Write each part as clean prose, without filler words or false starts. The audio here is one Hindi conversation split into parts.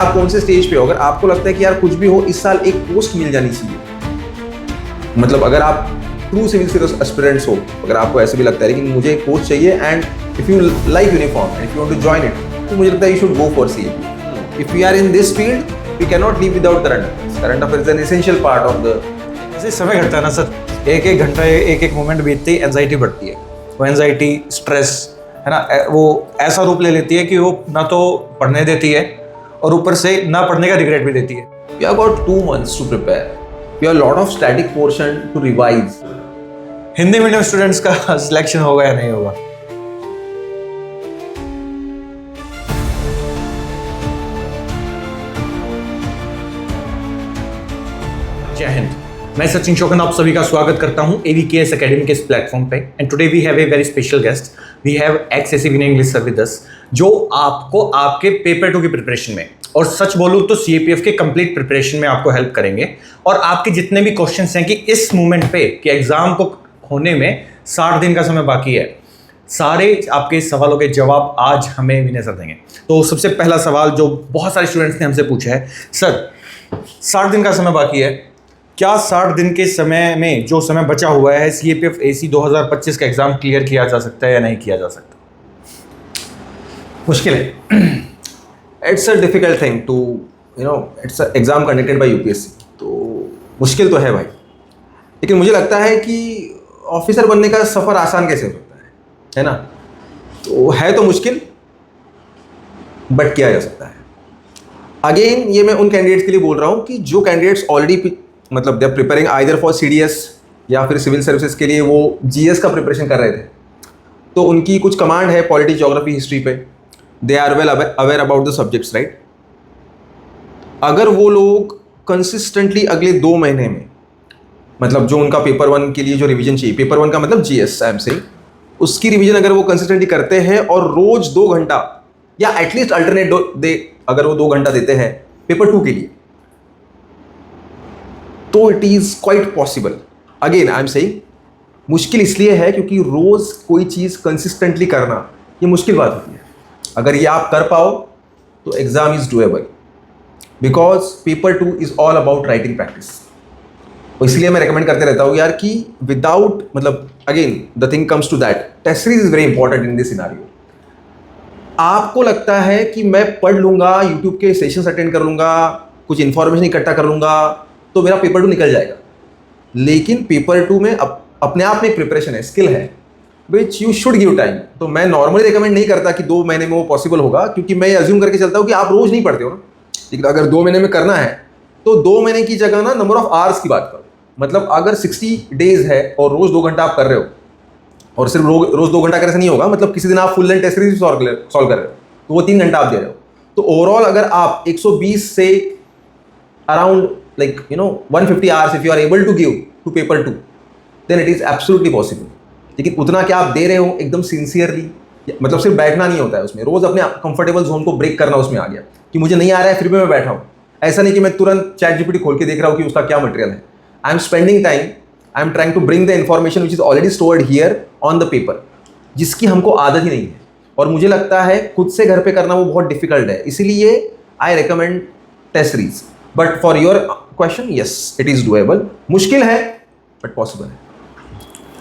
आप कौन से स्टेज पे हो, अगर आपको लगता है कि यार कुछ भी हो इस साल एक पोस्ट मिल जानी चाहिए, मतलब अगर आप ट्रू सिविल सर्विस एस्पिरेंट्स हो, अगर आपको ऐसे भी लगता है कि मुझे एक पोस्ट चाहिए and if you like uniform and if you want to join it, तो मुझे लगता है you should go for CAPF. If we are in this field we can not live without current affairs an essential part of the. जैसे समय घटता है ना सर, एक एक घंटा एक एक मोमेंट बीतती है, एंजाइटी बढ़ती है। वो एंजाइटी स्ट्रेस है ना, वो ऐसा रूप ले लेती है कि वो ना तो पढ़ने देती है और ऊपर से ना पढ़ने का रिग्रेट भी देती है। We have got 2 months to prepare. We have a lot of static portion to revise. Hindi medium students का सिलेक्शन होगा या नहीं होगा? जय हिंद, मैं सचिन शोकन आप सभी का स्वागत करता हूं AVKS एकेडमी के इस प्लेटफॉर्म पे। And today we have a very special guest, we have ex-AC Vinay English sir with us, जो आपको आपके पेपर 2 की प्रिपरेशन में और सच बोलूं तो CAPF के कंप्लीट प्रिपरेशन में आपको हेल्प करेंगे। और आपके जितने भी क्वेश्चंस हैं कि इस मोमेंट पे कि एग्जाम को होने में 60 दिन का समय बाकी है, सारे आपके सवालों के जवाब आज हमें विनय सर देंगे। तो सबसे पहला सवाल जो बहुत सारे स्टूडेंट्स ने हमसे पूछा है, सर 60 दिन का समय बाकी है, क्या 60 दिन के समय में जो समय बचा हुआ है CAPF AC 2025 का एग्जाम क्लियर किया जा सकता है या नहीं किया जा सकता? मुश्किल है। It's a difficult thing to it's a exam conducted by UPSC, तो मुश्किल तो है भाई। लेकिन मुझे लगता है कि ऑफिसर बनने का सफ़र आसान कैसे हो सकता है ना? तो है तो मुश्किल, बट किया जा सकता है। अगेन ये मैं उन कैंडिडेट्स के लिए बोल रहा हूँ कि जो कैंडिडेट्स ऑलरेडी मतलब they are preparing either for CDS या फिर सिविल सर्विसेज के लिए वो GS का प्रिपरेशन कर रहे थे, तो उनकी कुछ कमांड है पॉलिटी, ज्योग्राफी, हिस्ट्री पे, they are well aware about the subjects, right. अगर वो लोग कंसिस्टेंटली अगले 2 महीने में, मतलब जो उनका पेपर 1 के लिए जो रिवीजन चाहिए, पेपर 1 का मतलब GS आई एम सेइंग, उसकी रिवीजन अगर वो कंसिस्टेंटली करते हैं और रोज 2 घंटा या एटलीस्ट अल्टरनेट अगर वो 2 घंटा देते हैं पेपर 2 के लिए, तो it is quite possible. Again I am saying मुश्किल इसलिए है क्योंकि रोज कोई चीज कंसिस्टेंटली करना ये मुश्किल बात होती है। अगर ये आप कर पाओ तो exam is doable, because paper 2 is all about writing practice. तो इसलिए मैं रिकमेंड करते रहता हूँ यार कि विदाउट, मतलब again the thing comes to that, test series is very important in this scenario. आपको लगता है कि मैं पढ़ लूंगा, यूट्यूब के सेशंस अटेंड कर लूंगा, कुछ इंफॉर्मेशन इकट्ठा कर लूंगा तो मेरा पेपर 2 निकल जाएगा। लेकिन पेपर 2 में अपने आप में एक प्रिपरेशन है, स्किल है, which you should give time. तो मैं नॉर्मली रिकमेंड नहीं करता कि 2 महीने में वो पॉसिबल होगा, क्योंकि मैं अज्यूम करके चलता हूँ कि आप रोज नहीं पढ़ते हो ना। लेकिन अगर 2 महीने में करना है तो 2 महीने की जगह ना नंबर ऑफ आवर्स की बात करो। मतलब अगर 60 डेज है और रोज 2 घंटा आप कर रहे हो, और सिर्फ रोज 2 घंटा करने से नहीं होगा, मतलब किसी दिन आप full length test series solve कर रहे हो तो वो 3 घंटा आप दे रहे हो। तो ओवरऑल अगर आप 120 से around 150 hours if you are able to give to paper 2, then it is absolutely possible। लेकिन उतना क्या आप दे रहे हो एकदम सिंसियरली, मतलब सिर्फ बैठना नहीं होता है उसमें, रोज अपने कंफर्टेबल जोन को ब्रेक करना उसमें आ गया कि मुझे नहीं आ रहा है फिर भी मैं बैठा हूँ। ऐसा नहीं कि मैं तुरंत ChatGPT खोल के देख रहा हूँ कि उसका क्या मटेरियल है। I am spending time, I am trying to bring the information which is already stored here on the paper, जिसकी हमको आदत ही नहीं है। और मुझे लगता है खुद से घर पे करना वो बहुत डिफिकल्ट है, इसीलिए I recommend test series. But for your question, yes it is doable. मुश्किल है बट पॉसिबल है।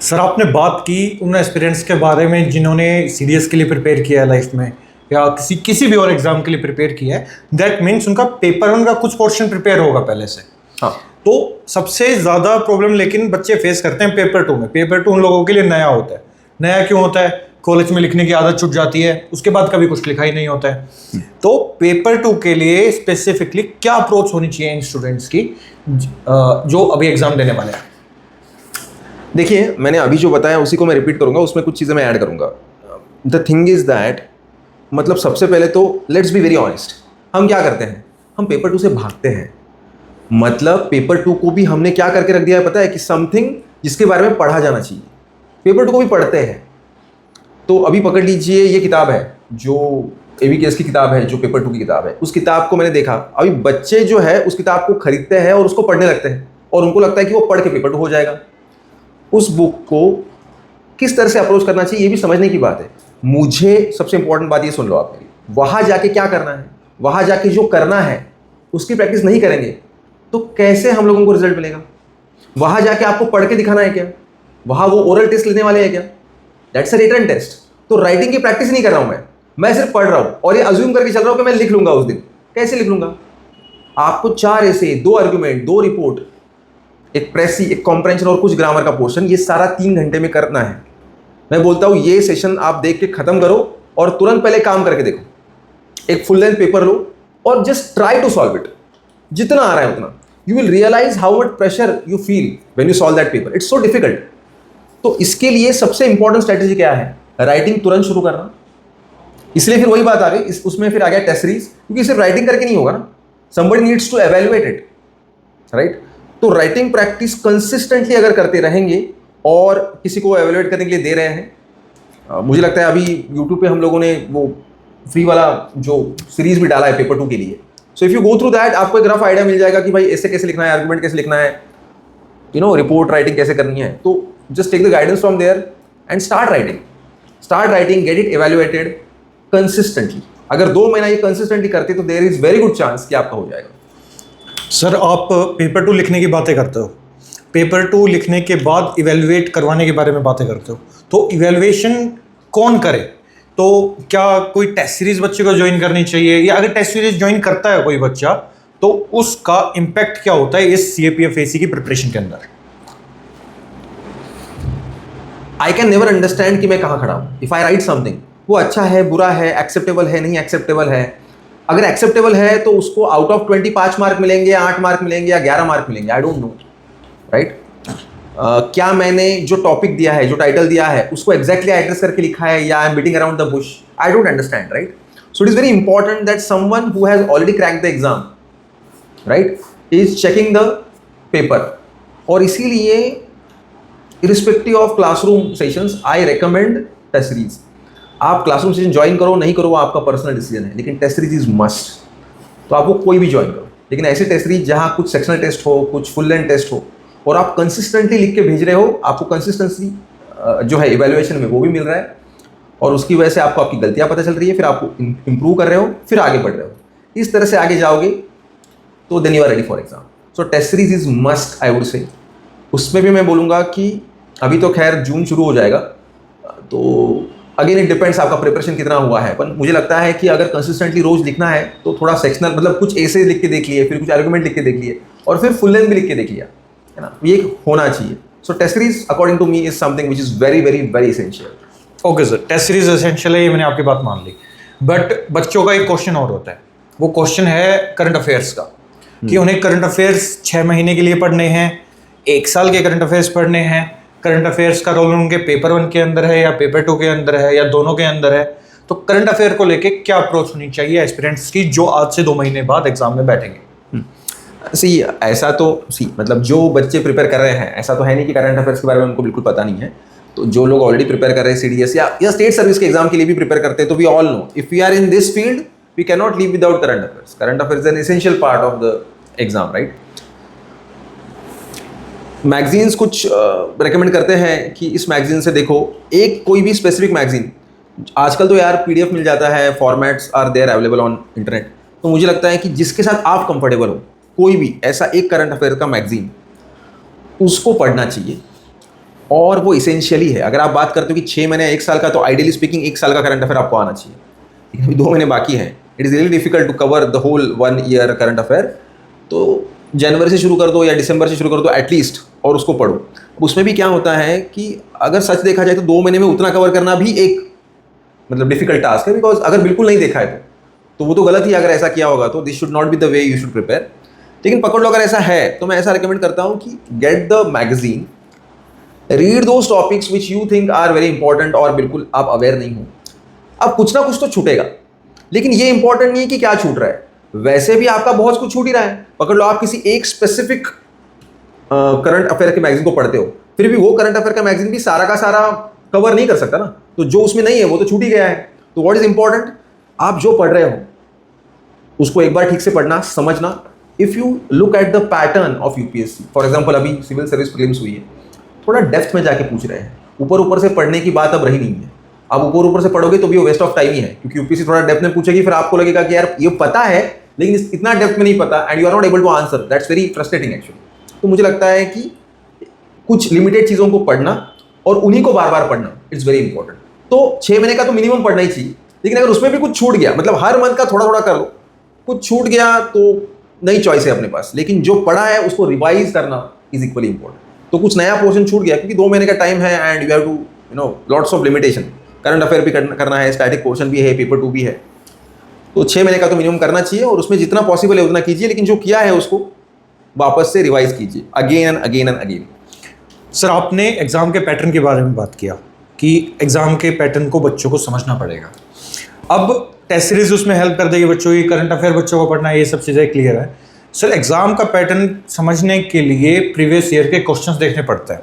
सर आपने बात की उन एस्पिरेंट्स के बारे में जिन्होंने CDS के लिए प्रिपेयर किया है लाइफ में, या किसी भी और एग्जाम के लिए प्रिपेयर किया है, दैट मीन्स उनका पेपर 1 का कुछ पोर्शन प्रिपेयर होगा पहले से। हाँ, तो सबसे ज़्यादा प्रॉब्लम लेकिन बच्चे फेस करते हैं पेपर 2 में। पेपर 2 उन लोगों के लिए नया होता है। नया क्यों होता है? कॉलेज में लिखने की आदत छूट जाती है, उसके बाद कभी कुछ लिखा ही नहीं होता है। तो पेपर 2 के लिए स्पेसिफिकली क्या अप्रोच होनी चाहिए इन स्टूडेंट्स की जो अभी एग्जाम देने वाले हैं? देखिए मैंने अभी जो बताया उसी को मैं रिपीट करूंगा, उसमें कुछ चीज़ें मैं ऐड करूंगा। द थिंग इज दैट, मतलब सबसे पहले तो लेट्स बी वेरी ऑनेस्ट, हम क्या करते हैं, हम पेपर 2 से भागते हैं। मतलब पेपर 2 को भी हमने क्या करके रख दिया है पता है, कि समथिंग जिसके बारे में पढ़ा जाना चाहिए, पेपर 2 को भी पढ़ते हैं। तो अभी पकड़ लीजिए, ये किताब है जो AVKS की किताब है, जो पेपर 2 की किताब है, उस किताब को मैंने देखा, अभी बच्चे जो है उस किताब को खरीदते हैं और उसको पढ़ने लगते हैं और उनको लगता है कि वो पढ़ के पेपर 2 हो जाएगा। उस बुक को किस तरह से अप्रोच करना चाहिए ये भी समझने की बात है। मुझे सबसे इंपॉर्टेंट बात ये सुन लो आप मेरी, वहाँ जाके क्या करना है, वहाँ जाके जो करना है उसकी प्रैक्टिस नहीं करेंगे तो कैसे हम लोगों को रिजल्ट मिलेगा? वहाँ जाके आपको पढ़ के दिखाना है क्या? वहाँ वो ओरल टेस्ट लेने वाले हैं क्या? That's a written test. तो राइटिंग की प्रैक्टिस नहीं कर रहा हूँ मैं सिर्फ पढ़ रहा हूँ और ये अज्यूम करके चल रहा हूँ कि मैं लिख लूंगा उस दिन। कैसे लिख लूंगा? आपको 4 ऐसे 2 आर्ग्यूमेंट, 2 रिपोर्ट, एक प्रेसी, एक कॉम्प्रेंशन और कुछ ग्रामर का पोर्शन, ये सारा 3 घंटे में करना है। मैं बोलता हूँ ये सेशन आप देख के खत्म करो और तुरंत पहले काम करके देखो। एक फुल लेंथ पेपर लो और just try to solve it, जितना आ रहा है उतना। You will realize how much pressure you feel when you solve that paper. It's so difficult. तो इसके लिए सबसे इंपॉर्टेंट स्ट्रेटेजी क्या है? राइटिंग तुरंत शुरू करना। इसलिए फिर वही बात आ गई, उसमें फिर आ गया टेस्ट सीरीज, क्योंकि सिर्फ राइटिंग करके नहीं होगा ना, somebody needs to evaluate it, right? तो राइटिंग प्रैक्टिस कंसिस्टेंटली अगर करते रहेंगे और किसी को एवेल्युएट करने के लिए दे रहे हैं, मुझे लगता है अभी यूट्यूब पे हम लोगों ने वो फ्री वाला जो सीरीज भी डाला है पेपर 2 के लिए। सो if you go through that, आपको एक रफ आइडिया मिल जाएगा कि भाई ऐसे कैसे लिखना है, आर्गुमेंट कैसे लिखना है, रिपोर्ट राइटिंग कैसे करनी है। तो just take the guidance from there and start writing, get it evaluated consistently. अगर 2 महीना ये कंसिस्टेंटली करते तो there is very good chance कि आपका हो जाएगा। सर, आप पेपर 2 लिखने की बातें करते हो, पेपर 2 लिखने के बाद इवेलुएट करवाने के बारे में बातें करते हो, तो इवेलुएशन कौन करे? तो क्या कोई टेस्ट सीरीज बच्चे को ज्वाइन करनी चाहिए, या अगर टेस्ट सीरीज ज्वाइन करता है कोई बच्चा तो उसका इम्पैक्ट क्या होता है इस CAPF-AC की प्रिपरेशन के अंदर? आई कैन नेवर अंडरस्टैंड कि मैं कहाँ खड़ा हूँ। इफ आई राइट समथिंग, वो अच्छा है, बुरा है, एक्सेप्टेबल है, नहीं एक्सेप्टेबल है। अगर एक्सेप्टेबल है तो उसको आउट ऑफ 20 5 मार्क मिलेंगे, 8 मार्क मिलेंगे या 11 मार्क मिलेंगे, आई डोंट नो, राइट? क्या मैंने जो टॉपिक दिया है, जो टाइटल दिया है, उसको एग्जैक्टली एड्रेस करके लिखा है या I am beating around the bush? I don't understand, right? So it is very important that someone who has already cracked the exam, right, is checking the paper. और इसीलिए irrespective of classroom sessions, I recommend test series. आप क्लासरूम सेशन ज्वाइन करो नहीं करो वो आपका पर्सनल डिसीजन है, लेकिन टेस्ट सीरीज इज मस्ट। तो आपको कोई भी ज्वाइन करो, लेकिन ऐसी टेस्ट सीरीज जहाँ कुछ सेक्शनल टेस्ट हो, कुछ फुल लेंथ टेस्ट हो और आप कंसिस्टेंटली लिख के भेज रहे हो, आपको कंसिस्टेंसी जो है इवैल्यूएशन में वो भी मिल रहा है और उसकी वजह से आपको आपकी गलतियाँ पता चल रही है, फिर आपको इंप्रूव कर रहे हो, फिर आगे बढ़ रहे हो। इस तरह से आगे जाओगे तो then you are ready for exam. So test series is must, I would say. उसमें भी मैं बोलूँगा कि अभी तो खैर जून शुरू हो जाएगा, तो अगेन इट डिपेंड्स आपका प्रिपरेशन कितना हुआ है, पर मुझे लगता है कि अगर कंसिस्टेंटली रोज लिखना है तो थोड़ा सेक्शनल, मतलब कुछ ऐसे लिख के देख लिए, फिर कुछ आर्गुमेंट लिख के देख लिए और फिर फुल लेंथ भी लिख के देख लिया, है ना? ये होना चाहिए। So test series according to me is something which is very very very essential. Okay sir, test series essential है, ये मैंने आपकी बात मान ली। बट बच्चों का एक क्वेश्चन और होता है, वो क्वेश्चन है करंट अफेयर्स का, कि उन्हें करंट अफेयर्स 6 महीने के लिए पढ़ने हैं, 1 साल के करंट अफेयर्स पढ़ने हैं। करंट अफेयर्स का रोल उनके पेपर 1 के अंदर है या पेपर 2 के अंदर है या दोनों के अंदर है। तो करंट अफेयर को लेके क्या अप्रोच होनी चाहिए एस्पिरेंट्स की जो आज से 2 महीने बाद एग्जाम में बैठेंगे? सी ऐसा तो मतलब जो बच्चे प्रिपेयर कर रहे हैं, ऐसा तो है नहीं कि करंट अफेयर्स के बारे में उनको बिल्कुल पता नहीं है। तो जो लोग ऑलरेडी प्रिपेयर कर रहे हैं CDS या स्टेट सर्विस के एग्जाम के लिए भी प्रिपेयर करते हैं, तो we all know if we are in this field we can not live without current affairs. Current affairs is an essential part of the exam, right? Magazines कुछ रेकमेंड करते हैं कि इस मैगजीन से देखो, एक कोई भी स्पेसिफिक मैगजीन। आजकल तो यार PDF मिल जाता है, formats are there available on internet. तो मुझे लगता है कि जिसके साथ आप कंफर्टेबल हो, कोई भी ऐसा एक करंट अफेयर का मैगजीन, उसको पढ़ना चाहिए और वो इसेंशियली है। अगर आप बात करते हो कि 6 महीने 1 साल का, तो आइडियली स्पीकिंग 1 साल का करंट अफेयर आपको आना चाहिए, लेकिन अभी 2 महीने बाकी हैं। It is really difficult to cover the whole 1 year current affair. तो जनवरी से शुरू कर दो या दिसंबर से शुरू कर दो एटलीस्ट, और उसको पढ़ो। उसमें भी क्या होता है कि अगर सच देखा जाए तो 2 महीने में उतना कवर करना भी एक मतलब डिफिकल्ट टास्क है, बिकॉज अगर बिल्कुल नहीं देखा है तो वो तो गलत ही। अगर ऐसा किया होगा तो this should not be the way you should prepare. लेकिन पकड़ लो, अगर ऐसा है तो मैं ऐसा रिकमेंड करता हूँ कि get the magazine, read those topics which you think are very important और बिल्कुल आप अवेयर नहीं हो। अब कुछ ना कुछ तो छूटेगा, लेकिन ये इंपॉर्टेंट नहीं है कि क्या छूट रहा है, वैसे भी आपका बहुत कुछ छूट ही रहा है। पकड़ लो, आप किसी एक स्पेसिफिक करंट अफेयर के मैगजीन को पढ़ते हो, फिर भी वो करंट अफेयर का मैगजीन भी सारा का सारा कवर नहीं कर सकता ना, तो जो उसमें नहीं है वो तो छूट ही गया है। तो व्हाट इज इंपॉर्टेंट, आप जो पढ़ रहे हो उसको एक बार ठीक से पढ़ना, समझना। If you look at the pattern of UPSC, for example अभी सिविल सर्विस प्रीलिम्स हुई है, थोड़ा डेप्थ में जाके पूछ रहे हैं, ऊपर ऊपर से पढ़ने की बात अब रही नहीं है। आप ऊपर ऊपर से पढ़ोगे तो भी वो वेस्ट ऑफ टाइम ही है, क्योंकि यूपीएससी थोड़ा डेप्थ में पूछेगी, फिर आपको लगेगा कि यार ये पता है लेकिन इतना डेप्थ में नहीं पता, and you are not able to answer. That's very frustrating actually. तो मुझे लगता है कि कुछ लिमिटेड चीज़ों को पढ़ना और उन्हीं को बार बार पढ़ना, इट्स वेरी इंपॉर्टेंट। तो 6 महीने का तो मिनिमम पढ़ना ही चाहिए, लेकिन अगर उसमें भी कुछ छूट गया, मतलब हर मंथ का थोड़ा थोड़ा कर लो, कुछ छूट गया तो नई चॉइस है अपने पास, लेकिन जो पढ़ा है उसको रिवाइज करना इज इक्वली इंपॉर्टेंट। तो कुछ नया पोर्शन छूट गया क्योंकि 2 महीने का टाइम है and you have to lots of limitation, current affair भी करना है, स्टैटिक पोर्शन भी है, पेपर 2 भी है, तो 6 महीने का तो मिनिमम करना चाहिए और उसमें जितना पॉसिबल है उतना कीजिए, लेकिन जो किया है उसको वापस से रिवाइज कीजिए again and again and again. Sir, आपने एग्ज़ाम के पैटर्न के बारे में बात किया कि एग्ज़ाम के पैटर्न को बच्चों को समझना पड़ेगा। अब टेस्ट सीरीज उसमें हेल्प कर देगी बच्चों की, करंट अफेयर बच्चों को पढ़ना है, ये सब चीज़ें क्लियर है। सर, एग्ज़ाम का पैटर्न समझने के लिए प्रीवियस ईयर के क्वेश्चंस देखने पड़ते हैं,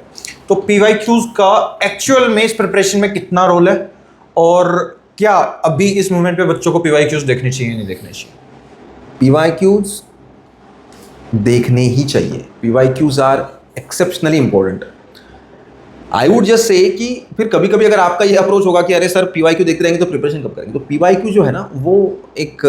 तो PYQs का एक्चुअल में इस प्रिपरेशन में कितना रोल है, और क्या अभी इस मोमेंट पे बच्चों को PYQs देखने चाहिए नहीं देखने चाहिए? PYQs देखने ही चाहिए। PYQs are exceptionally important. I would just say कि फिर कभी कभी अगर आपका ये अप्रोच होगा कि अरे सर PYQ देखते रहेंगे तो प्रिपरेशन कब करेंगे, तो PYQ जो है ना वो एक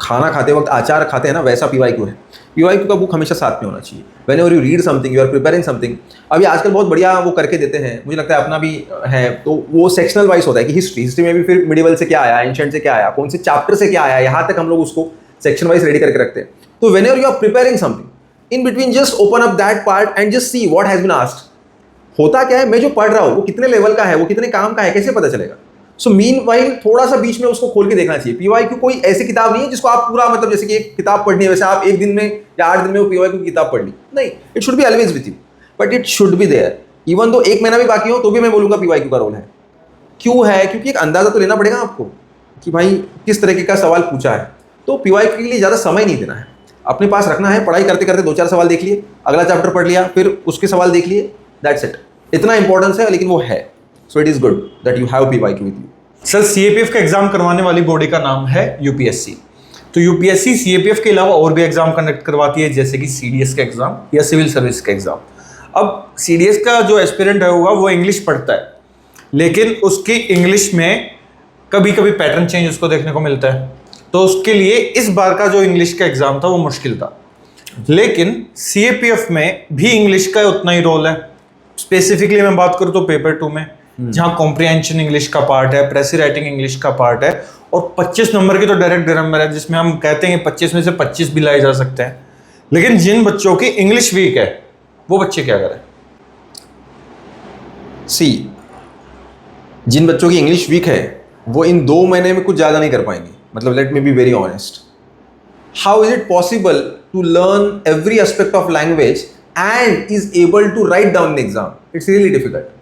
खाना खाते वक्त अचार खाते हैं ना, वैसा PYQ है। PYQ का बुक हमेशा साथ में होना चाहिए। Whenever you read something, you are preparing something. अभी आजकल बहुत बढ़िया वो करके देते हैं, मुझे लगता है अपना भी है, तो वो सेक्शनल वाइज होता है कि हिस्ट्री में भी फिर मिडिवल से क्या आया, एंशिएंट से क्या आया, कौन से चैप्टर से क्या आया, यहाँ तक हम लोग उसको सेक्शन वाइज रेडी करके रखते हैं। तो whenever you are preparing something, in between just open up that part and just see what has been asked. होता क्या है, मैं जो पढ़ रहा हूँ वो कितने लेवल का है, वो कितने काम का है, कैसे पता चलेगा? सो मीनवाइल थोड़ा सा बीच में उसको खोल के देखना चाहिए। PYQ कोई ऐसी किताब नहीं है जिसको आप पूरा, मतलब जैसे कि एक किताब पढ़नी है वैसे आप एक दिन में या 8 दिन में वो PYQ की किताब पढ़ ली, नहीं। It should be always with you, but it should be there. Even तो 1 महीना भी बाकी हो तो भी मैं बोलूँगा PYQ का रोल है। क्यों है? क्योंकि एक अंदाजा तो लेना पड़ेगा आपको कि भाई किस तरीके का सवाल पूछा है। तो PYQ के लिए ज़्यादा समय नहीं देना है, अपने पास रखना है। पढ़ाई करते करते 2-4 सवाल देख लिए, अगला चैप्टर पढ़ लिया, फिर उसके सवाल देख लिए, दैट्स इट। इतना इंपॉर्टेंस है, लेकिन वो है। So it is good that you have PYQ with you. Sir, CAPF का एग्जाम करवाने वाली बॉडी का नाम है UPSC। तो UPSC CAPF के अलावा और भी एग्जाम कंडक्ट करवाती है, जैसे कि CDS का एग्जाम या सिविल सर्विस का एग्जाम। अब CDS का जो एस्पिरेंट है होगा वो इंग्लिश पढ़ता है, लेकिन उसकी इंग्लिश में कभी कभी पैटर्न चेंज उसको देखने को मिलता है, तो उसके लिए इस बार का जो इंग्लिश का एग्जाम था वो मुश्किल था। लेकिन CAPF में भी इंग्लिश का उतना ही रोल है। स्पेसिफिकली मैं बात करूँ तो पेपर 2 में, जहाँ कॉम्प्रिहेंशन इंग्लिश का पार्ट है, प्रेसी राइटिंग इंग्लिश का पार्ट है, और 25 नंबर की तो डायरेक्ट ग्रामर है, जिसमें हम कहते हैं 25 में से 25 भी लाए जा सकते हैं। लेकिन जिन बच्चों की इंग्लिश वीक है वो बच्चे क्या करें? जिन बच्चों की इंग्लिश वीक है वो इन 2 महीने में कुछ ज़्यादा नहीं कर पाएंगे। मतलब let me be very honest, how is it possible to learn every aspect of language and is able to write down the exam? It's really difficult.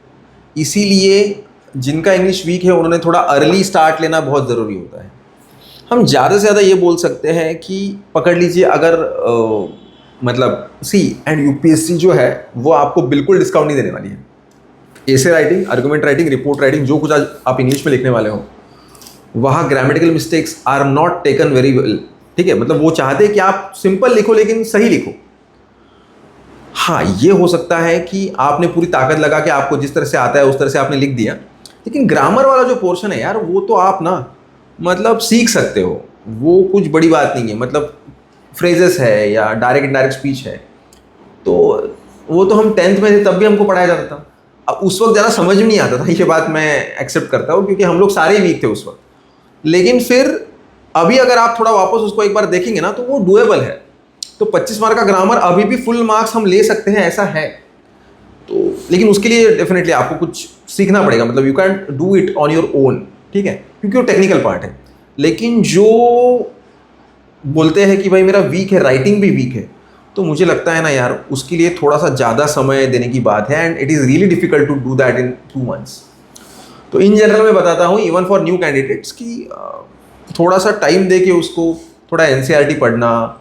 इसीलिए जिनका इंग्लिश वीक है उन्होंने थोड़ा अर्ली स्टार्ट लेना बहुत ज़रूरी होता है। हम ज़्यादा से ज़्यादा ये बोल सकते हैं कि पकड़ लीजिए, अगर मतलब एंड UPSC जो है वो आपको बिल्कुल डिस्काउंट नहीं देने वाली है। Essay writing, argument writing, report writing, जो कुछ आज आप इंग्लिश में लिखने वाले हो, वहाँ grammatical mistakes are not taken very well. ठीक है, मतलब वो चाहते हैं कि आप सिंपल लिखो लेकिन सही लिखो। हाँ, ये हो सकता है कि आपने पूरी ताकत लगा के आपको जिस तरह से आता है उस तरह से आपने लिख दिया, लेकिन ग्रामर वाला जो पोर्शन है यार, वो तो आप ना मतलब सीख सकते हो, वो कुछ बड़ी बात नहीं है। मतलब फ्रेजेस है या डायरेक्ट इनडायरेक्ट स्पीच है, तो वो तो हम 10th में थे तब भी हमको पढ़ाया जाता था। अब उस वक्त ज़्यादा समझ में नहीं आता था, ये बात मैं एक्सेप्ट करता हूँ, क्योंकि हम लोग सारे वीक थे उस वक्त। लेकिन फिर अभी अगर आप थोड़ा वापस उसको एक बार देखेंगे ना, तो वो डुएबल है। तो 25 मार्क का ग्रामर अभी भी फुल मार्क्स हम ले सकते हैं, ऐसा है। तो लेकिन उसके लिए डेफिनेटली आपको कुछ सीखना पड़ेगा। मतलब you can do it on your own, ठीक है, क्योंकि वो टेक्निकल पार्ट है। लेकिन जो बोलते हैं कि भाई मेरा वीक है, राइटिंग भी वीक है, तो मुझे लगता है ना यार, उसके लिए थोड़ा सा ज़्यादा समय देने की बात है, and it is really difficult to do that in 2 months। तो इन जनरल मैं बताता हूँ, इवन फॉर न्यू कैंडिडेट्स, कि थोड़ा सा टाइम दे के उसको थोड़ा NCERT पढ़ना,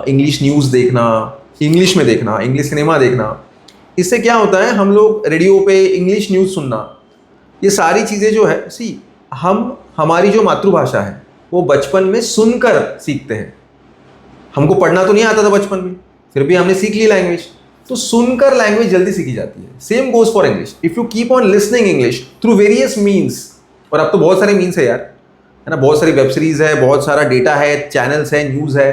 इंग्लिश न्यूज़ देखना, इंग्लिश में देखना, इंग्लिश सिनेमा देखना। इससे क्या होता है, हम लोग रेडियो पे इंग्लिश न्यूज़ सुनना, ये सारी चीज़ें जो है, हमारी जो मातृभाषा है वो बचपन में सुनकर सीखते हैं। हमको पढ़ना तो नहीं आता था बचपन में, फिर भी हमने सीख ली लैंग्वेज। तो सुनकर लैंग्वेज जल्दी सीखी जाती है. Same goes for English. If you keep on listening English through various means, और अब तो बहुत सारे मीन्स है यार, है ना, बहुत सारी वेब सीरीज है, बहुत सारा डेटा है, चैनल्स है, न्यूज है,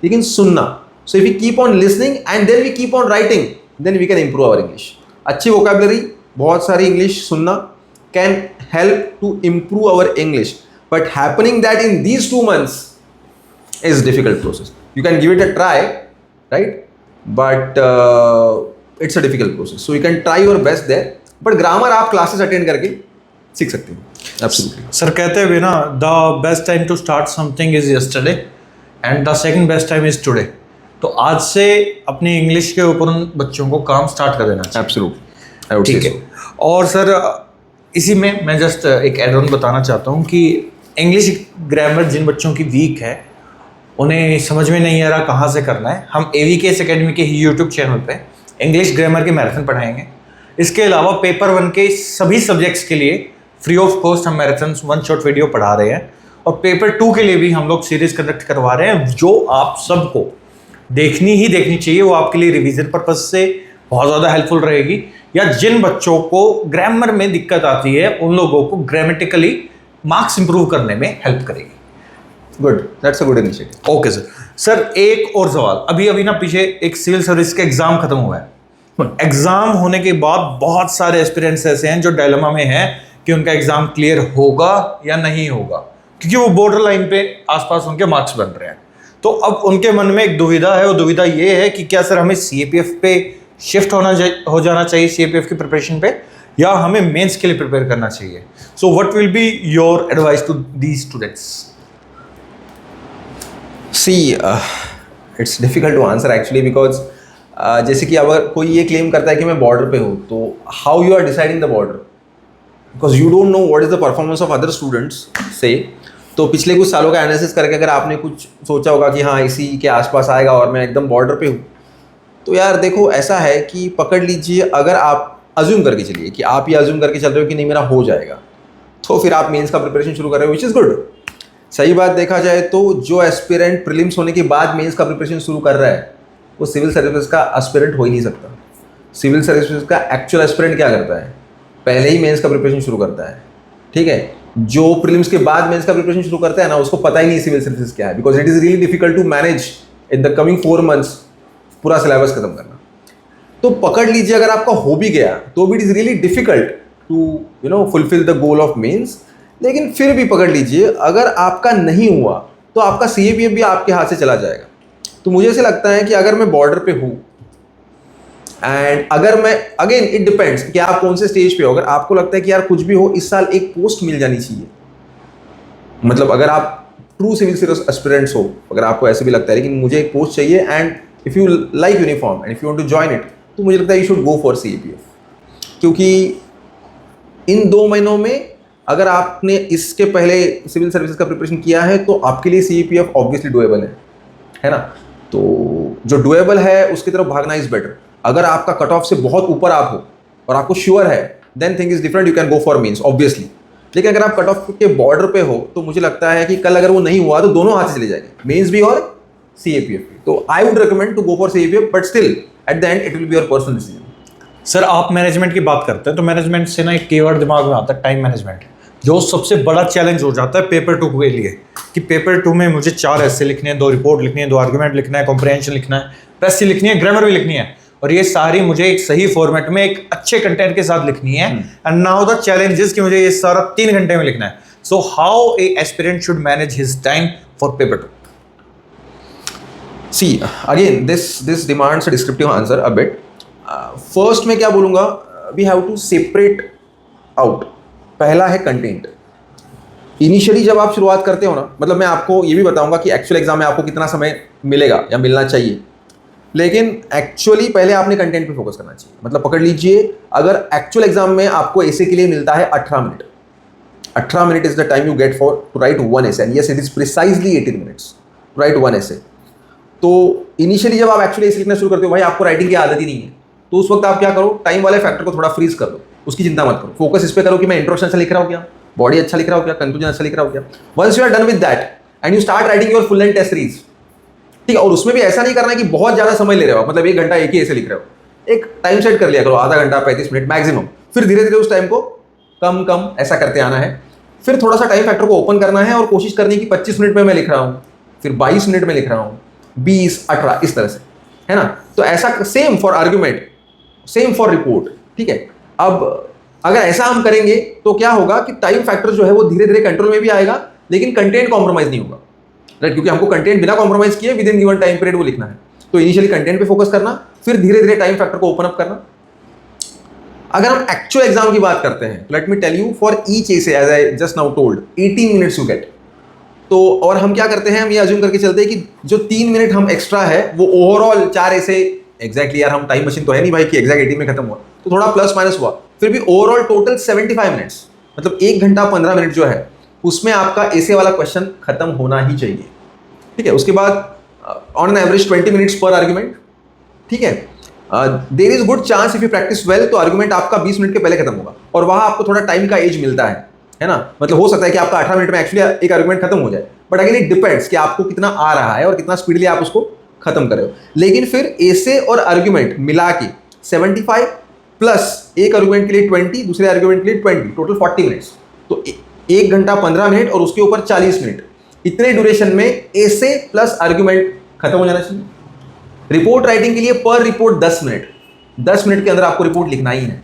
लेकिन सुनना. So if you keep on listening and then we keep on writing, then we can improve our English. अच्छी वोकैबुलरी, बहुत सारी इंग्लिश सुनना can help to improve our English. But happening that in these 2 months is difficult process. You can give it a try, right? But it's a difficult process. So you can try your best there. But grammar आप classes attend करके सीख सकते हो. Absolutely. सर कहते हैं ना, the best time to start something is yesterday and the second best time is today. तो आज से अपनी इंग्लिश के ऊपर उन बच्चों को काम स्टार्ट कर देना चाहिए. Absolutely. I would ठीक say है. so. और सर इसी में मैं जस्ट एक एड ऑन बताना चाहता हूँ कि इंग्लिश ग्रामर जिन बच्चों की वीक है, उन्हें समझ में नहीं आ रहा कहाँ से करना है, हम AVKS अकेडमी के ही यूट्यूब चैनल पे इंग्लिश ग्रामर के मैराथन पढ़ाएंगे. इसके अलावा पेपर 1 के सभी सब्जेक्ट्स के लिए फ्री ऑफ कॉस्ट हम मैराथन 1 शॉट वीडियो पढ़ा रहे हैं. और पेपर 2 के लिए भी हम लोग सीरीज कंडक्ट करवा रहे हैं, जो आप सबको देखनी ही देखनी चाहिए. वो आपके लिए रिवीजन पर्पज से बहुत ज़्यादा हेल्पफुल रहेगी, या जिन बच्चों को ग्रामर में दिक्कत आती है उन लोगों को ग्रामेटिकली मार्क्स इंप्रूव करने में हेल्प करेगी. Good. That's a good initiative. Okay sir. Sir एक और सवाल, अभी ना पीछे एक सिविल सर्विस का एग्जाम खत्म हुआ है. एग्जाम होने के बाद बहुत सारे एस्पिरेंट्स ऐसे हैं जो डायलेमा में हैं कि उनका एग्जाम क्लियर होगा या नहीं होगा, क्योंकि वो बॉर्डर लाइन पे आसपास उनके मार्क्स बन रहे हैं. तो अब उनके मन में एक दुविधा है. वो दुविधा ये है कि क्या सर हमें CAPF पे शिफ्ट हो जाना चाहिए, CAPF की प्रिपरेशन पे, या हमें मेंस के लिए प्रिपेयर करना चाहिए. So what will be your advice to these students? See, it's difficult to answer actually because जैसे कि अगर कोई ये क्लेम करता है कि मैं बॉर्डर पे हूँ, तो how you are deciding the border, because you don't know what is the performance of other students से. तो पिछले कुछ सालों का एनालिसिस करके अगर आपने कुछ सोचा होगा कि हाँ इसी के आसपास आएगा और मैं एकदम बॉर्डर पे हूँ, तो यार देखो ऐसा है कि पकड़ लीजिए, अगर आप अज्यूम करके चलिए कि आप ये अज्यूम करके चल रहे हो कि नहीं मेरा हो जाएगा, तो फिर आप मेंस का प्रिपरेशन शुरू कर रहे हो, विच इज़ गुड. सही बात देखा जाए तो जो एस्पिरेंट प्रीलिम्स होने के बाद मेंस का प्रिपरेशन शुरू कर रहा है वो सिविल सर्विस का एस्पिरेंट हो ही नहीं सकता. सिविल सर्विस का एक्चुअल एस्पिरेंट क्या करता है, पहले ही मेंस का प्रिपरेशन शुरू करता है. ठीक है, जो प्रीलिम्स के बाद मेंस का प्रिपरेशन शुरू करता है ना, उसको पता ही नहीं सिविल सर्विस क्या है, because it is really difficult to manage in the coming 4 months पूरा सिलेबस खत्म करना. तो पकड़ लीजिए अगर आपका हो भी गया तो भी it is really difficult to fulfil the goal of mains. लेकिन फिर भी पकड़ लीजिए अगर आपका नहीं हुआ तो आपका CAPF भी आपके हाथ से चला जाएगा. तो मुझे ऐसे लगता है कि अगर मैं बॉर्डर पे हूँ एंड अगर मैं, अगेन इट डिपेंड्स कि आप कौन से स्टेज पे हो. अगर आपको लगता है कि यार कुछ भी हो इस साल एक पोस्ट मिल जानी चाहिए, मतलब अगर आप ट्रू सिविल सर्विस एस्पिरेंट्स हो, अगर आपको ऐसे भी लगता है लेकिन मुझे एक पोस्ट चाहिए and if you like uniform and if you want to join it, तो मुझे लगता है you should go for CAPF. क्योंकि इन 2 महीनों में अगर आपने इसके पहले सिविल सर्विसेज का प्रिपरेशन किया है तो आपके लिए CAPF ऑब्वियसली डुएबल है ना. तो जो डुएबल है उसकी तरफ भागना इज़ बेटर. अगर आपका कट ऑफ से बहुत ऊपर आप हो और आपको श्योर है, then thing is different, you can go for mains obviously. लेकिन अगर आप कट ऑफ के बॉर्डर पे हो तो मुझे लगता है कि कल अगर वो नहीं हुआ तो दोनों हाथ से चले जाएंगे, मेंस भी और CAPF भी. तो I would recommend to go for CAPF, but still at the end it will be your personal decision. Sir आप मैनेजमेंट की बात करते हैं तो मैनेजमेंट से ना एक कीवर्ड दिमाग में आता है, टाइम मैनेजमेंट, जो सबसे बड़ा चैलेंज हो जाता है पेपर 2 के लिए. कि पेपर 2 में मुझे 4 ऐसे लिखने हैं, 2 रिपोर्ट लिखनी है, 2 आर्गुमेंट लिखना है, कॉम्प्रिहेंशन लिखना है, प्रेसी लिखनी है, ग्रामर भी लिखनी है, और ये सारी मुझे एक सही फॉर्मेट में एक अच्छे कंटेंट के साथ लिखनी है. And now the challenge is कि मुझे ये सारा 3 घंटे में लिखना है. So how a aspirant should manage his time for paper 2? See, again, this demands a descriptive answer a bit. First मैं क्या बोलूँगा, we have to separate out. पहला है कंटेंट. इनिशियली जब आप शुरुआत करते हो ना, मतलब मैं आपको ये भी बताऊंगा कि एक्चुअल एग्जाम में आपको कितना समय मिलेगा या मिलना चाहिए, लेकिन एक्चुअली पहले आपने कंटेंट पे फोकस करना चाहिए. मतलब पकड़ लीजिए अगर एक्चुअल एग्जाम में आपको ऐसे के लिए मिलता है 18 minute, 18 minute is the time you get for to write 1 essay, and yes it is precisely 18 minutes to write 1 essay. तो इनिशियली जब आप एक्चुअली ऐसे लिखना शुरू करते हो, भाई आपको राइटिंग की आदत ही नहीं है, तो उस वक्त आप क्या करो, टाइम वाले फैक्टर को थोड़ा फ्रीज कर दो, उसकी चिंता मत करो. फोकस इस पे करो कि मैं इंट्रोडक्शन अच्छा लिख रहा हूँ क्या, बॉडी अच्छा लिख रहा हूँ क्या, कंक्लूजन अच्छा लिख रहा हूँ क्या. Once you are done with that and you start writing your full length test series, ठीक है, और उसमें भी ऐसा नहीं करना है कि बहुत ज़्यादा समय ले रहे हो, मतलब 1 घंटा एक ही ऐसे लिख रहे हो. एक टाइम सेट कर लिया करो, आधा घंटा 35 मिनट मैक्सिमम। फिर धीरे धीरे उस टाइम को कम कम ऐसा करते आना है। फिर थोड़ा सा टाइम फैक्टर को ओपन करना है और कोशिश करनी कि 25 मिनट में मैं लिख रहा हूँ, फिर 22 मिनट में लिख रहा हूँ, 20, 18 इस तरह से, है ना। तो ऐसा same for argument, same for report, ठीक है। अब अगर ऐसा हम करेंगे तो क्या होगा कि टाइम फैक्टर जो है वो धीरे धीरे कंट्रोल में भी आएगा, लेकिन कंटेंट कॉम्प्रोमाइज नहीं होगा, राइट, क्योंकि हमको कंटेंट बिना कॉम्प्रोमाइज किए with in given time period वो लिखना है। तो इनिशियली कंटेंट पे फोकस करना, फिर धीरे धीरे टाइम फैक्टर को ओपन अप करना। अगर हम एक्चुअल एग्जाम की बात करते हैं, let me tell you, for each essay as I just now told 18 minutes you get. तो और हम क्या करते हैं, हम ये अज्यूम करके चलते हैं कि जो 3 मिनट हम एक्स्ट्रा है वो ओवरऑल 4 ऐसे एग्जैक्टली, यार हम टाइम मशीन तो है नहीं भाई कि एग्जैक्ट 18 में खत्म हुआ, तो थोड़ा प्लस माइनस हुआ, फिर भी ओवरऑल टोटल 75 मिनट्स, मतलब 1 घंटा 15 मिनट जो है उसमें आपका ऐसे वाला क्वेश्चन खत्म होना ही चाहिए, ठीक है। उसके बाद ऑन एन एवरेज 20 मिनट्स पर आर्ग्यूमेंट, ठीक है। There is good chance if you practise well तो आर्ग्यूमेंट आपका 20 मिनट के पहले खत्म होगा, और वहां आपको थोड़ा टाइम का एज मिलता है ना। मतलब हो सकता है कि आपका 18 मिनट में एक्चुअली एक आर्ग्यूमेंट खत्म हो जाए, बट अगेन इट डिपेंड्स कि आपको कितना आ रहा है और कितना स्पीडली आप उसको खत्म कर रहे हो। लेकिन फिर एसे और आर्ग्यूमेंट मिला के 75 प्लस एक आर्ग्यूमेंट के लिए 20, दूसरे आर्ग्यूमेंट के लिए 20, टोटल 40 मिनट्स। तो 1 घंटा 15 मिनट और उसके ऊपर 40 मिनट, इतने ड्यूरेशन में एसे प्लस आर्ग्यूमेंट खत्म हो जाना चाहिए। रिपोर्ट राइटिंग के लिए पर रिपोर्ट 10 मिनट, 10 मिनट के अंदर आपको रिपोर्ट लिखना ही है।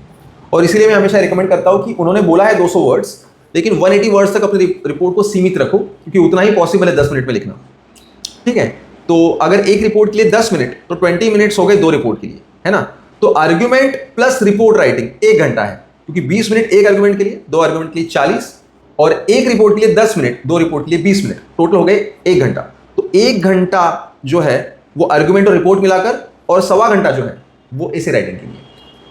और इसीलिए मैं हमेशा रिकमेंड करता हूं कि उन्होंने बोला है 200 वर्ड्स, लेकिन 180 वर्ड्स तक अपनी रिपोर्ट को सीमित रखो, क्योंकि उतना ही पॉसिबल है 10 मिनट में लिखना, ठीक है। तो अगर एक रिपोर्ट के लिए 10 मिनट तो 20 मिनट्स हो गए 2 रिपोर्ट के लिए, है ना। तो आर्ग्यूमेंट प्लस रिपोर्ट राइटिंग 1 घंटा है, क्योंकि 20 मिनट एक आर्ग्यूमेंट के लिए, 2 आर्ग्यूमेंट के लिए 40, और एक रिपोर्ट के लिए 10 मिनट, 2 रिपोर्ट के लिए 20 मिनट, टोटल हो गए 1 घंटा। तो 1 घंटा जो है वो आर्ग्यूमेंट और रिपोर्ट मिलाकर, और 1.25 घंटा जो है वो ऐसे राइटिंग के लिए।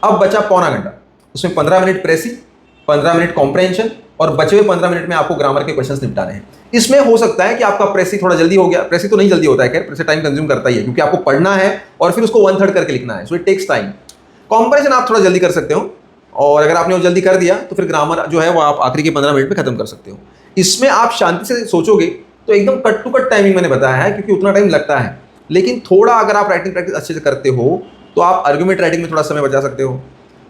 अब बचा पौना घंटा, उसमें 15 मिनट प्रेसी, 15 मिनट कॉम्प्रहेंशन, और बचे हुए 15 मिनट में आपको ग्रामर के क्वेश्चंस निपटाने हैं। इसमें हो सकता है कि आपका प्रेसी थोड़ा जल्दी हो गया, प्रेसी तो नहीं जल्दी होता है, खैर प्रेसी टाइम कंज्यूम करता ही है, क्योंकि आपको पढ़ना है और फिर उसको 1/3 करके लिखना है, so it takes time. Comprehension आप थोड़ा जल्दी कर सकते हो, और अगर आपने वो जल्दी कर दिया तो फिर ग्रामर जो है वो आप आखिरी के 15 मिनट में खत्म कर सकते हो। इसमें आप शांति से सोचोगे तो एकदम कट टू कट टाइमिंग मैंने बताया है, क्योंकि उतना टाइम लगता है। लेकिन थोड़ा अगर आप राइटिंग प्रैक्टिस अच्छे से करते हो तो आप आर्ग्यूमेंट राइटिंग में थोड़ा समय बचा सकते हो,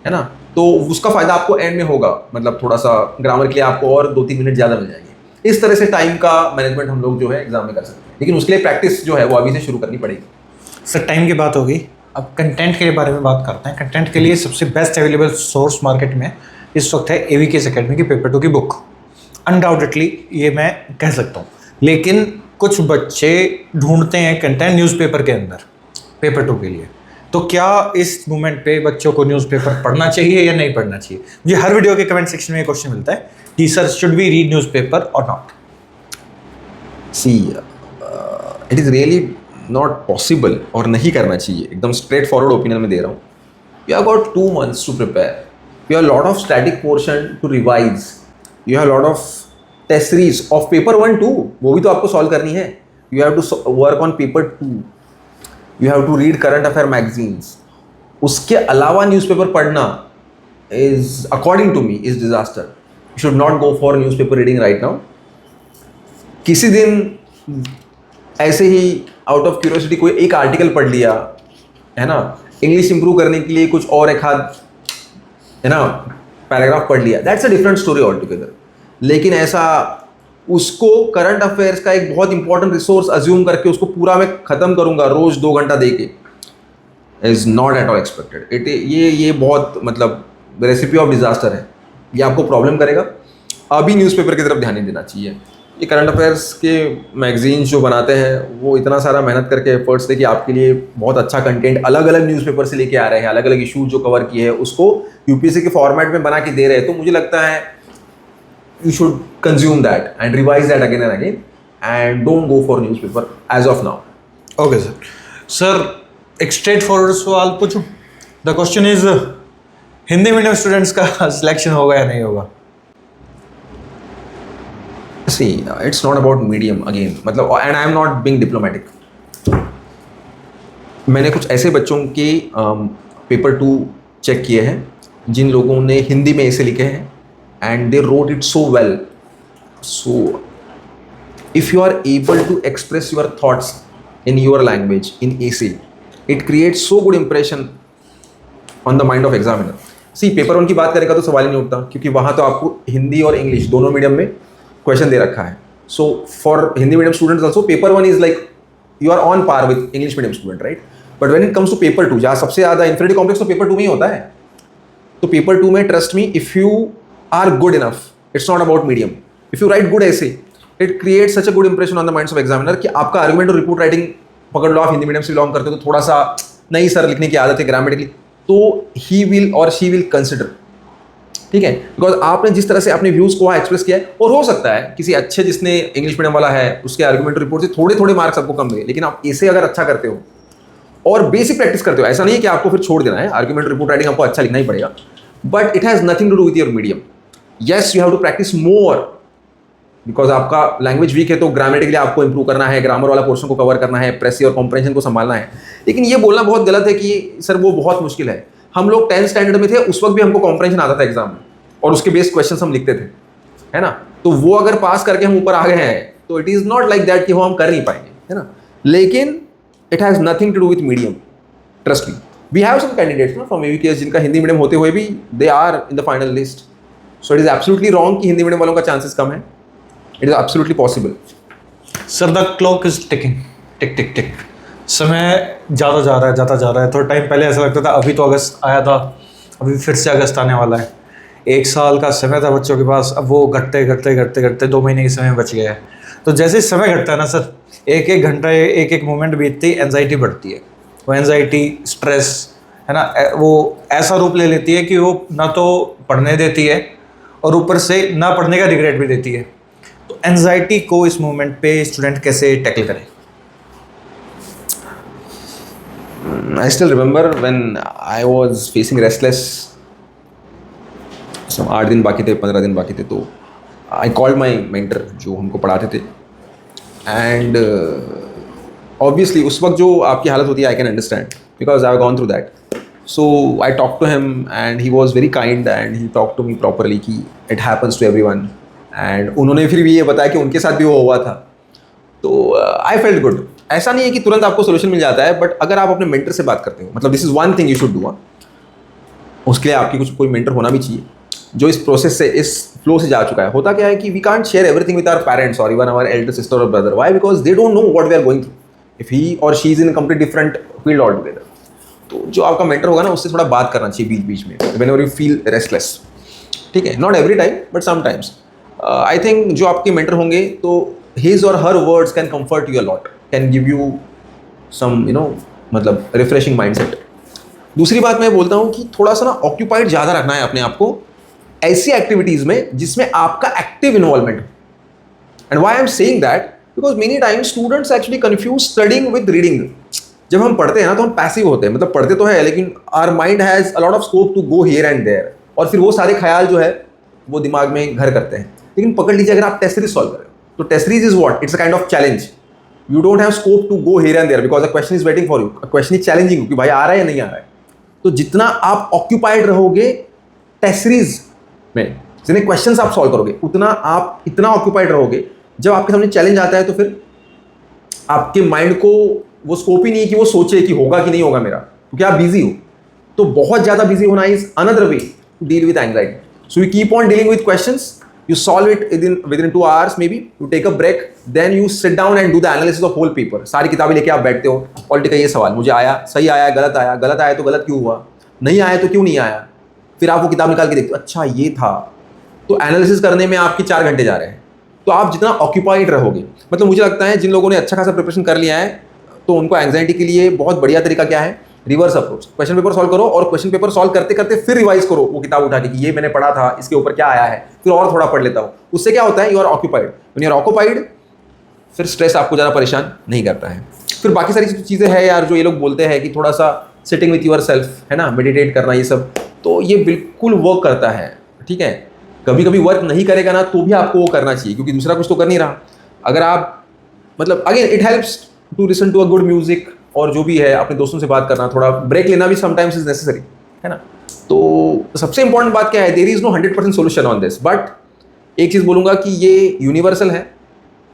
है ना। तो उसका फायदा आपको एंड में होगा, मतलब थोड़ा सा ग्रामर के लिए आपको और 2-3 मिनट ज़्यादा मिल जाएंगे। इस तरह से टाइम का मैनेजमेंट हम लोग जो है एग्जाम में कर सकते हैं, लेकिन उसके लिए प्रैक्टिस जो है वो अभी से शुरू करनी पड़ेगी। सर टाइम की बात होगी, अब कंटेंट के बारे में बात करते हैं। कंटेंट के लिए सबसे बेस्ट अवेलेबल सोर्स मार्केट में इस वक्त है एवीकेएस एकेडमी की पेपर 2 की बुक। अनडाउटेडली ये मैं कह सकता हूँ, लेकिन कुछ बच्चे ढूंढते हैं कंटेंट न्यूज़पेपर के अंदर पेपर 2 के लिए। तो क्या इस मोमेंट पे बच्चों को न्यूज़पेपर पढ़ना चाहिए या नहीं पढ़ना चाहिए? मुझे हर वीडियो के कमेंट सेक्शन में ये क्वेश्चन मिलता है कि sir should we read newspaper और not? See it is really not possible, और नहीं करना चाहिए, एकदम स्ट्रेट फॉरवर्ड ओपिनियन में दे रहा हूँ। You have got 2 months to prepare, you have lot of static portion to revise, you have lot of test series of paper 1 2, वो भी तो आपको सॉल्व करनी है। You have to work on paper 2, you have to read current affair magazines. उसके अलावा न्यूज़पेपर पढ़ना is according to me is disaster. You should not go for newspaper reading right now. किसी दिन ऐसे ही आउट ऑफ क्यूरियोसिटी कोई एक आर्टिकल पढ़ लिया, है ना, इंग्लिश इंप्रूव करने के लिए कुछ और एक आध, है ना, पैराग्राफ पढ़ लिया, that's a different story all together. लेकिन ऐसा उसको करंट अफेयर्स का एक बहुत इंपॉर्टेंट रिसोर्स अज्यूम करके उसको पूरा मैं खत्म करूंगा रोज 2 घंटा दे के, is not at all expected. ये बहुत मतलब रेसिपी ऑफ डिजास्टर है, ये आपको प्रॉब्लम करेगा। अभी न्यूज़पेपर की तरफ ध्यान नहीं देना चाहिए। ये करंट अफेयर्स के मैगजीन्स जो बनाते हैं वो इतना सारा मेहनत करके एफर्ट्स लेके आपके लिए बहुत अच्छा कंटेंट अलग अलग न्यूज़पेपर से लेके आ रहे हैं, अलग अलग इशूज जो कवर किए हैं उसको यूपीएससी के फॉर्मेट में बना के दे रहे हैं। तो मुझे लगता है you should consume that and revise that again and again, and don't go for newspaper as of now. Okay sir. Sir, एक स्ट्रेट फॉरवर्ड सवाल पूछूं? The question is, Hindi medium students का सिलेक्शन होगा या नहीं होगा? See, it's not about medium again, मतलब, and I am not being diplomatic. मैंने कुछ ऐसे बच्चों के पेपर 2 चेक किए हैं जिन लोगों ने हिंदी में ऐसे लिखे हैं, and they wrote it so well. So if you are able to express your thoughts in your language in essay, it creates so good impression on the mind of examiner. See paper 1 की बात करें का तो सवाल ही नहीं उठता, क्योंकि वहाँ तो आपको हिंदी और इंग्लिश दोनों मीडियम में क्वेश्चन दे रखा है. So for Hindi medium students also paper 1 is like you are on par with English medium student, right. But when it comes to paper 2, जहाँ सबसे ज़्यादा इंफिनिटी कॉम्प्लेक्स तो पेपर 2 में ही होता है. तो पेपर 2 में trust me, if you are good enough, it's not about medium. If you write good essays, it create such a good impression on the minds of examiner कि आपका आर्गुमेंट और रिपोर्ट राइटिंग पकड़ लो, आप हिंदी मीडियम से बिलोंग करते हो तो थोड़ा सा नहीं सर लिखने की आदत है ग्रामेटिकली, तो ही विल और शी विल कंसिडर. ठीक है, बिकॉज आपने जिस तरह से अपने व्यूज़ को वहाँ एक्सप्रेस किया है, और हो सकता है किसी अच्छे जिसने इंग्लिश मीडियम वाला है उसके आर्गुमेंट रिपोर्ट से थोड़े थोड़े मार्क्स आपको कम मिले, लेकिन आप ऐसे अगर अच्छा करते हो और बेसिक प्रैक्टिस करते हो, ऐसा नहीं है कि आपको फिर छोड़ देना है, आर्गुमेंट रिपोर्ट राइटिंग आपको अच्छा लिखना ही पड़ेगा, but it has nothing to do with your medium. Yes you have to practise more, because आपका लैंग्वेज वीक है तो ग्रामेटिकली आपको इंप्रूव करना है, ग्रामर वाला पोर्शन को कवर करना है, प्रेसी और कॉम्प्रेंशन को संभालना है. लेकिन ये बोलना बहुत गलत है कि सर वो बहुत मुश्किल है. हम लोग 10th स्टैंडर्ड में थे, उस वक्त भी हमको कॉम्प्रेंशन आता था एग्जाम में, और उसके बेस्ड क्वेश्चन हम लिखते थे, है ना. तो वो अगर पास करके हम ऊपर आ गए हैं तो it is not like that कि वो हम कर नहीं पाएंगे, है ना. लेकिन it has nothing to do with medium, trust me. We have some candidates ना फ्रॉम AVKS जिनका हिंदी मीडियम होते हुए भी they are in the final list. So it is absolutely wrong कि हिंदी मीडियम वालों का चांसेस कम है. It is absolutely possible. Sir the clock is ticking, tick टिक टिक. समय ज़्यादा जा रहा है, जाता जा रहा है. थोड़ा टाइम पहले ऐसा लगता था अभी तो अगस्त आया था, अभी फिर से अगस्त आने वाला है. 1 साल का समय था बच्चों के पास, अब वो घटते घटते घटते घटते 2 महीने के समय बच गया है. तो जैसे समय घटता है ना सर, एक एक घंटा एक एक मोमेंट बीतती ही एनजाइटी बढ़ती है. वो एनजाइटी, स्ट्रेस है ना, वो ऐसा रूप ले लेती है कि वो ना तो पढ़ने देती है और ऊपर से ना पढ़ने का रिग्रेट भी देती है. तो एनजाइटी को इस मोमेंट पे स्टूडेंट कैसे टैकल करें? I still remember when I was facing restless. So 8 दिन बाकी थे, 15 दिन बाकी थे, तो I called my mentor जो हमको पढ़ाते थे. And obviously उस वक्त जो आपकी हालत होती है I can understand because I have gone through that. So I talked to him and he was very kind and he talked to me properly कि it happens to everyone. And उन्होंने फिर भी ये बताया कि उनके साथ भी वो हुआ था. तो I felt good. ऐसा नहीं है कि तुरंत आपको सोल्यूशन मिल जाता है, बट अगर आप अपने मेंटर से बात करते हो, मतलब this is one thing you should do. उसके लिए आपकी कोई मेंटर होना भी चाहिए जो इस प्रोसेस से, इस फ्लो से जा चुका है. होता क्या है कि we can't share everything with our parents और इवन आवर एल्डर सिस्टर और brother. Why? Because they don't know what we are going through. If he और she is in complete different field altogether. तो जो आपका मेंटर होगा ना, उससे थोड़ा बात करना चाहिए बीच बीच में, व्हेनेवर यू फील रेस्टलेस. ठीक है, not every time but sometimes. I think जो आपके मेंटर होंगे तो हिज और her words can comfort you a lot, can give you some मतलब रिफ्रेशिंग माइंडसेट. दूसरी बात मैं बोलता हूँ कि थोड़ा सा ना ऑक्यूपाइड ज़्यादा रखना है अपने आप को ऐसी एक्टिविटीज़ में जिसमें आपका एक्टिव इन्वॉल्वमेंट हो. And why I am saying that, because many times students actually confuse studying with reading. जब हम पढ़ते हैं ना तो हम पैसिव होते हैं, मतलब पढ़ते तो है लेकिन our mind has a lot of scope to go here and there, और फिर वो सारे ख्याल जो है वो दिमाग में घर करते हैं. लेकिन पकड़ लीजिए अगर आप टेस्ट सीरीज सॉल्व कर रहे हो तो test series is what, it's a kind of challenge. You don't have scope to go here and there because a question is waiting for you. A question is challenging you कि भाई आ रहा है या नहीं आ रहा है. तो जितना आप ऑक्यूपाइड रहोगे टेस्ट सीरीज में, जितने क्वेश्चंस आप सॉल्व करोगे, उतना आप इतना ऑक्यूपाइड रहोगे, जब आपके सामने चैलेंज आता है तो फिर आपके माइंड को वो स्कोप ही नहीं है कि वो सोचे कि होगा कि नहीं होगा मेरा, क्योंकि आप बिजी हो. तो बहुत ज़्यादा बिजी होना is another way to deal with anxiety. So you keep on dealing with questions. You solve it within 2 hours maybe. You take a break, then you sit down and do the analysis of whole paper. सारी किताबें लेके आप बैठते हो, पॉलिटिकल ये सवाल मुझे आया, सही आया, गलत आया, गलत आया तो गलत क्यों हुआ, नहीं आया तो क्यों नहीं आया. फिर आप वो किताब निकाल के देखते हो, अच्छा ये था. तो एनालिसिस करने में आपके 4 घंटे जा रहे हैं. तो आप जितना ऑक्यूपाइड रहोगे, मतलब मुझे लगता है जिन लोगों ने अच्छा खासा प्रिपरेशन कर लिया है तो उनको एंग्जाइटी के लिए बहुत बढ़िया तरीका क्या है, reverse approach. Question paper solve करो और क्वेश्चन पेपर सॉल्व करते करते फिर रिवाइज करो वो किताब उठा के कि ये मैंने पढ़ा था, इसके ऊपर क्या आया है, फिर और थोड़ा पढ़ लेता हूँ. उससे क्या होता है, you are occupied. When you are occupied फिर स्ट्रेस आपको ज़्यादा परेशान नहीं करता है. फिर बाकी सारी चीज़ें हैं यार जो ये लोग बोलते हैं कि थोड़ा सा सिटिंग विथ योर सेल्फ, है ना, मेडिटेट करना, ये सब तो ये बिल्कुल वर्क करता है. ठीक है, कभी कभी वर्क नहीं करेगा ना तो भी आपको वो करना चाहिए, क्योंकि दूसरा कुछ तो कर नहीं रहा. अगर आप मतलब again it helps to listen to a good music, और जो भी है अपने दोस्तों से बात करना, थोड़ा ब्रेक लेना भी समटाइम्स इज नेसेसरी, है ना. तो सबसे इंपॉर्टेंट बात क्या है, there is no 100% solution on this. But एक चीज़ बोलूँगा कि ये यूनिवर्सल है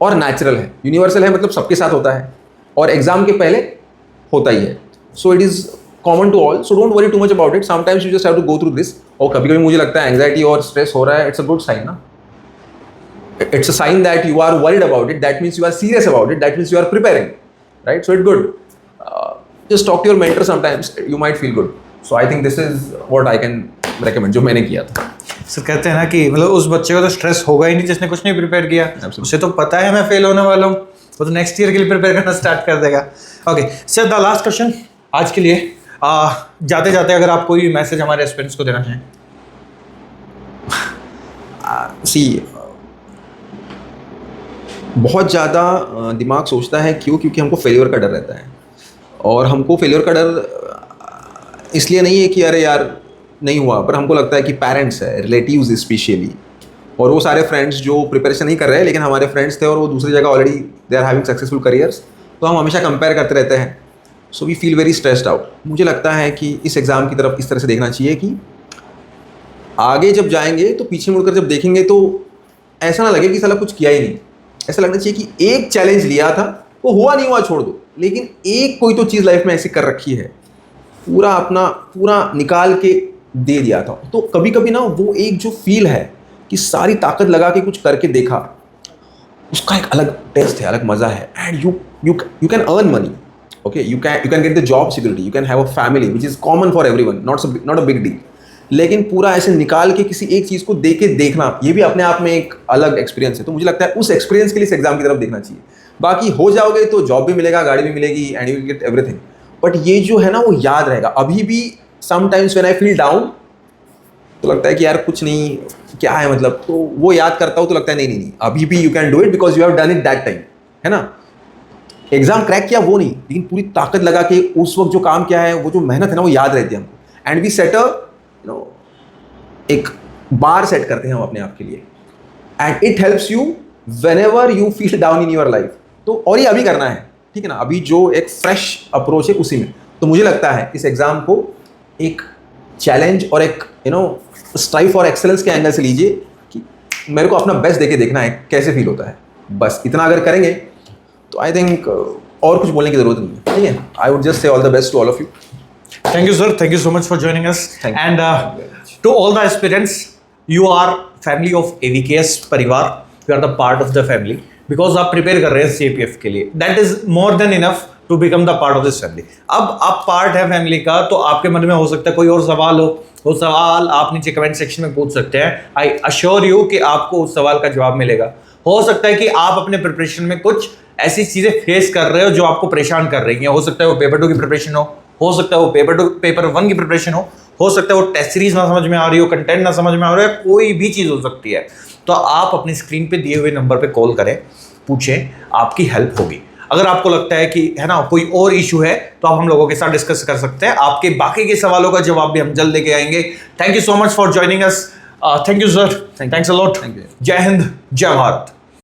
और नेचुरल है. यूनिवर्सल है मतलब सबके साथ होता है और एग्जाम के पहले होता ही है. So it is common to all, so don't worry too much about it. Sometimes you just have to go through this. और कभी कभी मुझे लगता है एंग्जाइटी और स्ट्रेस हो रहा है, इट्स अ गुड साइन ना. It's a sign that you are worried about it. That means you are serious about it. That means you are preparing, right? So it's good. Just talk to your mentor sometimes. You might feel good. So I think this is what I can recommend. जो मैंने किया था. सर कहते हैं ना कि मतलब उस बच्चे को तो स्ट्रेस होगा ही नहीं जिसने कुछ नहीं प्रिपेयर किया. उसे तो पता है मैं फेल होने वाला हूँ, वो तो नेक्स्ट ईयर के लिए प्रिपेयर करना स्टार्ट कर देगा. Okay sir, the last question आज के लिए. जाते जाते अगर आप कोई मैसेज हमारे एस्पिरेंट्स को देना चाहें. See, बहुत ज़्यादा दिमाग सोचता है क्यों, क्योंकि हमको फेलियर का डर रहता है. और हमको फेलियर का डर इसलिए नहीं है कि अरे यार नहीं हुआ, पर हमको लगता है कि पेरेंट्स है, रिलेटिव्स स्पेशली, और वो सारे फ्रेंड्स जो प्रिपरेशन नहीं कर रहे हैं लेकिन हमारे फ्रेंड्स थे और वो दूसरी जगह already they are having successful careers, तो हम हमेशा कंपेयर करते रहते हैं. So we feel very stressed out. मुझे लगता है कि इस एग्ज़ाम की तरफ इस तरह से देखना चाहिए कि आगे जब जाएंगे तो पीछे मुड़कर जब देखेंगे तो ऐसा ना लगे कि साला कुछ किया ही नहीं. ऐसा लगना चाहिए कि एक चैलेंज लिया था, वो हुआ नहीं हुआ छोड़ दो, लेकिन एक कोई तो चीज़ लाइफ में ऐसी कर रखी है, पूरा अपना पूरा निकाल के दे दिया था. तो कभी कभी ना वो एक जो फील है कि सारी ताकत लगा के कुछ करके देखा, उसका एक अलग टेस्ट है, अलग मज़ा है. And you can earn money. Okay, you can get the job security, you can have a family which is common for everyone, not a big deal. लेकिन पूरा ऐसे निकाल के किसी एक चीज़ को दे के देखना, ये भी अपने आप में एक अलग एक्सपीरियंस है. तो मुझे लगता है उस एक्सपीरियंस के लिए इस एग्जाम की तरफ देखना चाहिए. बाकी हो जाओगे तो जॉब भी मिलेगा, गाड़ी भी मिलेगी, and you will get everything. But ये जो है ना वो याद रहेगा. अभी भी sometimes when I feel down तो लगता है कि यार कुछ नहीं, क्या है मतलब, तो वो याद करता हूँ तो लगता है नहीं, अभी भी you can do it because you have done it that time, है ना. एग्जाम क्रैक किया वो नहीं, लेकिन पूरी ताकत लगा के उस वक्त जो काम किया है, वो जो मेहनत है ना, वो याद रहती है हमको. एंड वी सेट एक बार सेट करते हैं हम अपने आप के लिए, and it helps you when ever you feel down in your life. तो और ये अभी करना है, ठीक है ना. अभी जो एक फ्रेश अप्रोच है उसी में. तो मुझे लगता है इस एग्जाम को एक चैलेंज और एक स्ट्राइव फॉर एक्सेलेंस के एंगल से लीजिए कि मेरे को अपना बेस्ट देके देखना है कैसे फील होता है. बस इतना अगर करेंगे तो आई थिंक और कुछ बोलने की जरूरत नहीं है. ठीक है, I would just say all the best to all of you. Thank you, sir. Thank you so much for joining us. And to all the aspirants, you are family of AVKS परिवार. You are the part of the family because आप prepare कर रहे हैं CAPF के लिए. That is more than enough to become the part of this family. अब आप part है family का, तो आपके मन में हो सकता है कोई और सवाल हो, वो सवाल आप नीचे कमेंट सेक्शन में पूछ सकते हैं. I assure you कि आपको उस सवाल का जवाब मिलेगा. हो सकता है कि आप अपने प्रिपरेशन में कुछ ऐसी चीज़ें फेस कर रहे हो जो आपको परेशान कर रही हैं. हो सकता है वो पेपर 2 की प्रिपरेशन हो सकता है वो पेपर 1 की प्रिपरेशन हो सकता है वो टेस्ट सीरीज ना समझ में आ रही हो, कंटेंट ना समझ में आ रहा है, कोई भी चीज़ हो सकती है. तो आप अपनी स्क्रीन पे दिए हुए नंबर पे कॉल करें, पूछें, आपकी हेल्प होगी. अगर आपको लगता है कि है ना कोई और इशू है तो आप हम लोगों के साथ डिस्कस कर सकते हैं. आपके बाकी के सवालों का जवाब भी हम जल्द लेके आएंगे. Thank you so much for joining us. Thank you sir. Thanks a lot. जय हिंद, जय भारत.